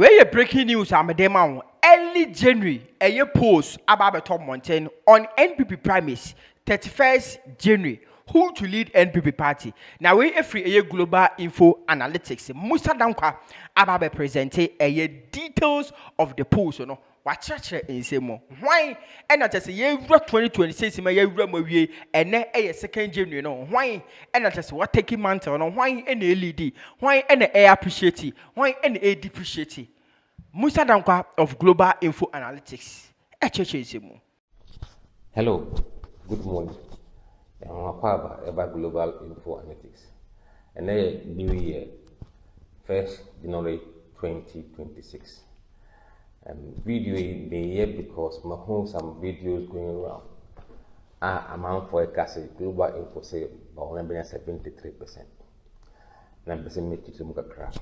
Where you breaking news I'm a demo early January a post about Tom Mountain on NPP primaries 31st January. Who to lead NPP party? Now we a free a global info analytics. Musah Dankwa about present a details of the post. You know what church in same why and not just a year 2026 in my year and then a second January. No why and not just what taking mantle no why any LED why any air appreciate it why any a depreciate it. Musah Dankwa of Global Info Analytics. Hello, good morning. I'm about Global Info Analytics. And then New Year, 1st January 2026. Video in the year because I have some videos going around. I'm on forecast Global Info say about 73%. And I'm saying make it to crack.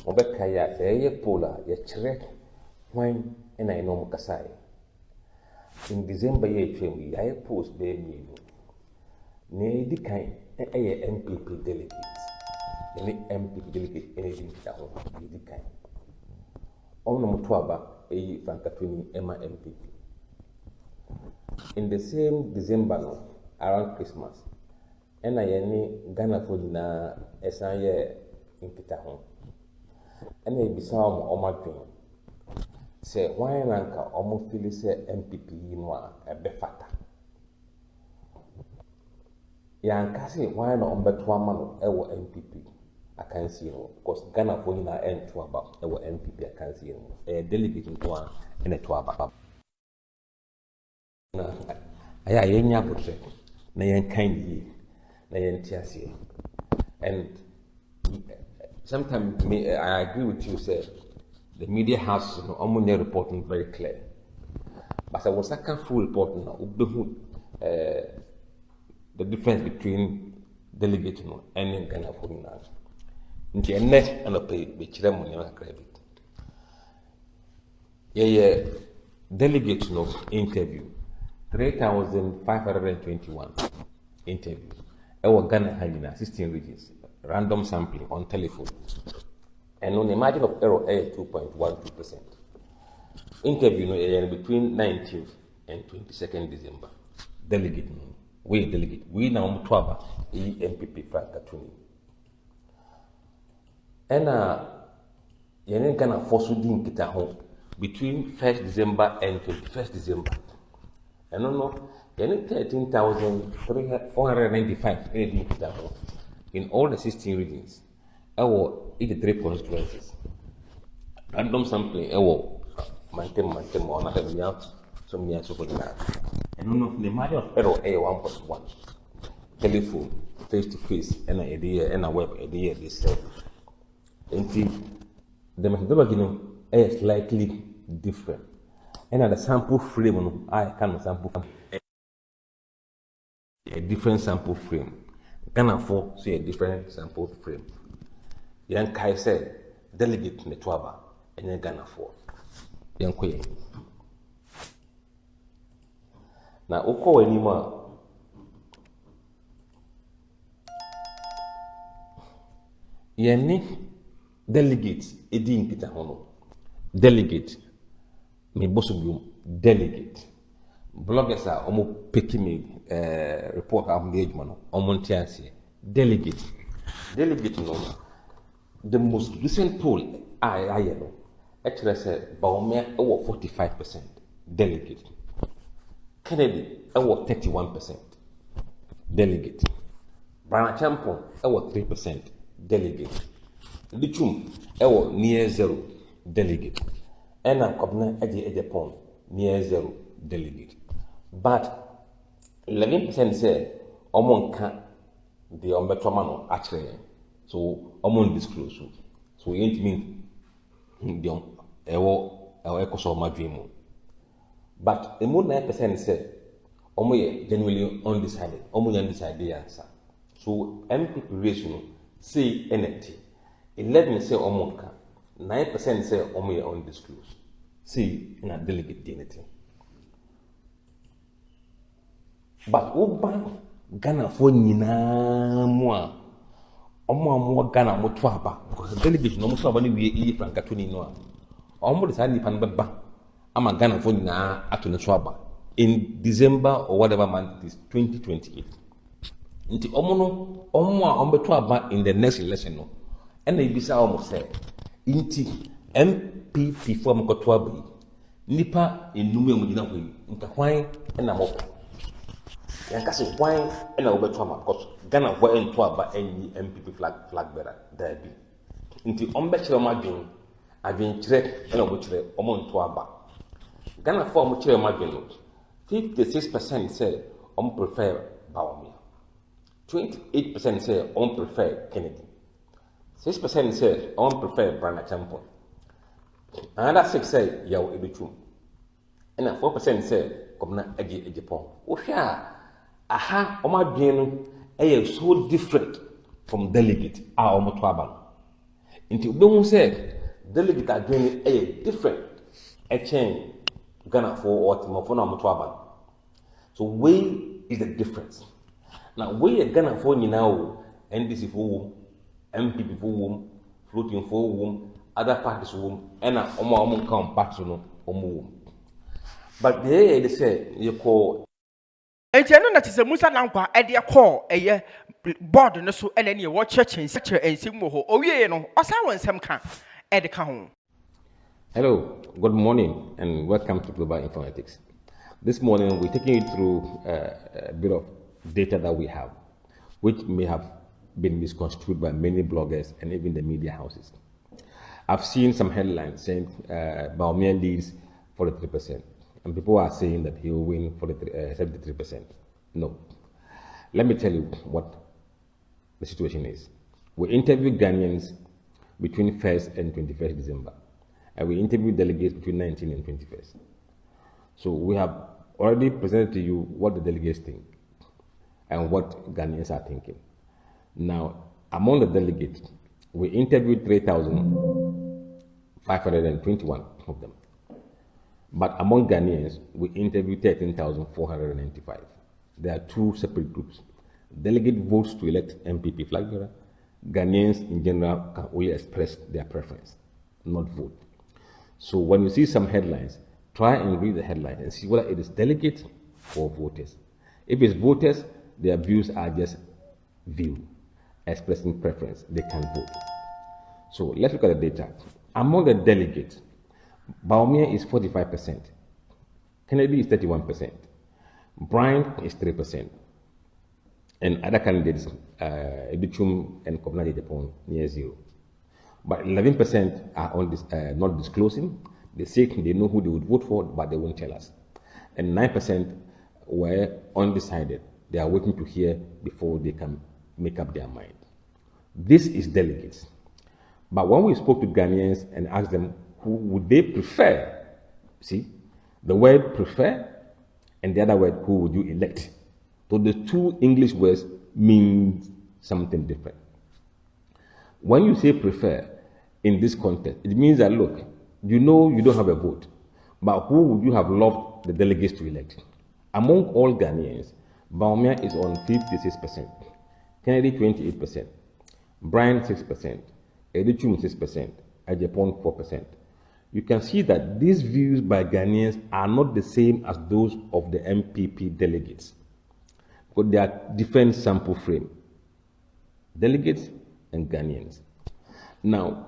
Mobekaya say polar ye chere when and I know Mukasai. In December year I post baby ne di kind a NPP delegate. Any MPP delegate anything that di kind. Ono mutwaba Frankatuni Emma MPP. In the same December no, around Christmas, and I any Ghana food na esanye in Kitahon. And they be some omadwin. Say why ranka almost feel say MPP no a befata. Yanka say why no ombeto amano ewo MPP. I can see no because Ghana for na end to about ewo MPP I can see no. A delegate in one and a to about. Na aya yenya botre na yen kind yi na yen tiasie. And sometimes I agree with you, sir. The media has almost reporting very clear. But I was a full reporting now. The difference between delegate and Ghana for now. Into a net and a pay which them on credit. Yeah, delegate interview 3,521 interview. Our Ghana had 16 regions. Random sampling on telephone, and on a margin of error 2.12%. Interview between 19th and 22nd December. Delegate, we now mutwaba NPP Flagbearer. And yenen Ghana force din kita home between 1st December and 21st December. And no, 13,495 din kita home. In all the 16 regions, our 83 constituencies. Random sampling, our mantem or not every year, some years over that. And none of the margin of error A1.1. Telephone, face to face, and a idea, and a web idea, they say. And the methodology is slightly different. And the sample frame, I can sample a different sample frame. Ghana for see a different sample frame. Yan Kai said, delegate Netwaba, and then Ghana for. Yan Quay. Now, Oko anymore. Yanni delegates, Edin Kitahono. Delegate. Me bossum delegate. Bloggers are almost picking me report of the age man on delegate. Delegate no. The most recent poll I know actually said Baumia over 45% delegate. Kennedy over 31% delegate. Brana Champon over 3% delegate. Lichum over near zero delegate. Ena Kobna Eje Pond near zero delegate. But 11% say Omon can't the Ombetomano actually. So Omon disclose. So it mean the Echo my dream. But the more 9% say Omo genuinely undecided. Omo undecided answer. So MPP ratio say NT. 11 say Omon can. 9% say Omo undisclosed. See in a delegate dignity. But Oba Ghana for Nina Moa Omo Ghana mo to aba because the delegate no mo so aba ni wie yi franka to ni no a. Omo de sa nipa no beba ama Ghana for na ato ne so aba in December or whatever month it is 2028. Nti omo a omo beto aba in the next election no. And ibisa omo say nti NPP for mo to aba yi nipa enum emu gina hoi nka hwan na mo yanka se hwan na obeto ama because Ghana for ento aba enyi NPP Flagbearer there be nti ombe kire ma adwen kire na obo kire omo nto aba Ghana for mo kire ma adwen 56% say prefer Bawumia, 28% say prefer Kennedy, 6% say prefer Brana Champion, another 6 say Yaw Ebichum, and 4% say Komna Ejipon. Osha, aha, Omadien, so different from delegate, our Motwaba. Until don't say delegate are doing a different, a change. Ghana for what Mofona Motwaba. So where is the difference? Now where Ghana for now NDC for whom, MPP for whom, floating for whom, other parties whom, and omo come parties no omo. But they say you call Enti eno na tise Musah Dankwa e de call eye board no so ene ne wo church ensem wo ho owie no osa wonsem ka e de ka ho. Hello, good morning and welcome to Global Informatics. This morning we're taking you through a bit of data that we have, which may have been misconstrued by many bloggers and even the media houses. I've seen some headlines saying Bawumia leads 43%, and people are saying that he will win 73%. No. Let me tell you what the situation is. We interviewed Ghanaians between 1st and 21st December. And we interviewed delegates between 19 and 21st. So we have already presented to you what the delegates think and what Ghanaians are thinking. Now, among the delegates, we interviewed 3,521 of them. But among Ghanaians, we interviewed 13,495. There are two separate groups. Delegate votes to elect NPP Flagbearer. Ghanaians in general can only express their preference, not vote. So when you see some headlines, try and read the headline and see whether it is delegates or voters. If it's voters, their views are just view, expressing preference. They can vote. So let's look at the data. Among the delegates, Bawumia is 45%, Kennedy is 31%, Brian is 3%, and other candidates, Ebichum and Kobna Japan, near 0. But 11% are on this, not disclosing. They say they know who they would vote for, but they won't tell us. And 9% were undecided. They are waiting to hear before they can make up their mind. This is delegates. But when we spoke to Ghanaians and asked them who would they prefer, see, the word prefer and the other word who would you elect. So the two English words mean something different. When you say prefer in this context, it means that, look, you know you don't have a vote, but who would you have loved the delegates to elect? Among all Ghanaians, Bawumia is on 56%, Kennedy 28%, Brian 6%, Edichum 6%, Japan 4%. You can see that these views by Ghanaians are not the same as those of the NPP delegates, because they are different sample frame. Delegates and Ghanaians. Now,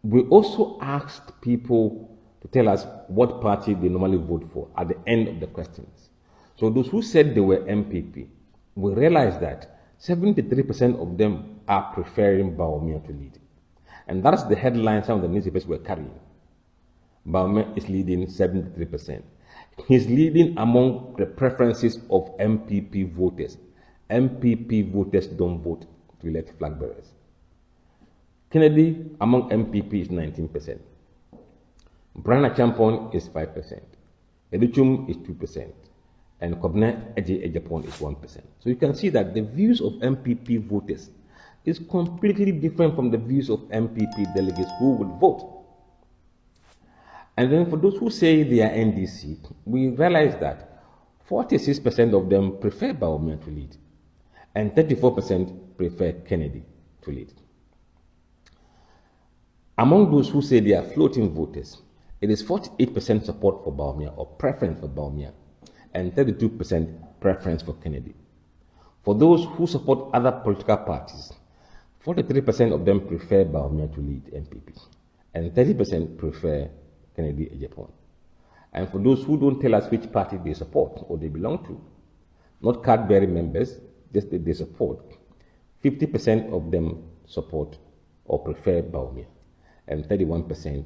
we also asked people to tell us what party they normally vote for at the end of the questions. So those who said they were MPP, we realized that 73% of them are preferring Bawumia to lead. And that's the headline some of the newspapers were carrying. Bawumia is leading 73%. He's leading among the preferences of MPP voters. MPP voters don't vote to elect flag bearers. Kennedy among MPP is 19%. Brana Champon is 5%. Edichum is 2%. And Kobna Japan is 1%. So you can see that the views of MPP voters is completely different from the views of MPP delegates who would vote. And then for those who say they are NDC, we realize that 46% of them prefer Bawumia to lead, and 34% prefer Kennedy to lead. Among those who say they are floating voters, it is 48% support for Bawumia or preference for Bawumia and 32% preference for Kennedy. For those who support other political parties, 43% of them prefer Bawumia to lead NPP and 30% prefer Kennedy Ejapon. And for those who don't tell us which party they support or they belong to, not card-bearing members, just that they support, 50% of them support or prefer Bawumia and 31%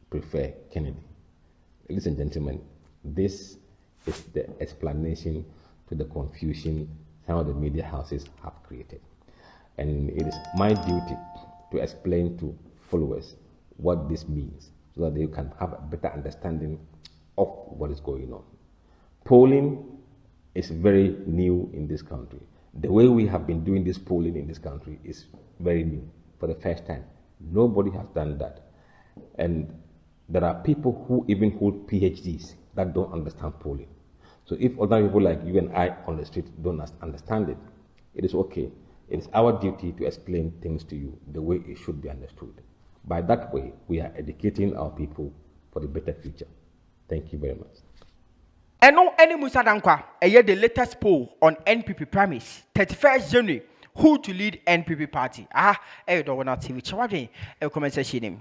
prefer Kennedy. Ladies and gentlemen, this is the explanation to the confusion some of the media houses have created. And it is my duty to explain to followers what this means so that they can have a better understanding of what is going on. Polling is very new in this country. The way we have been doing this polling in this country is very new for the first time. Nobody has done that. And there are people who even hold PhDs that don't understand polling. So if other people like you and I on the street don't understand it, it is okay. It is our duty to explain things to you the way it should be understood. By that way, we are educating our people for the better future. Thank you very much. And no any Musah Dankwa, the latest poll on NPP primaries, 31st January, who to lead NPP party. Dowona TV. Chawade, comment section.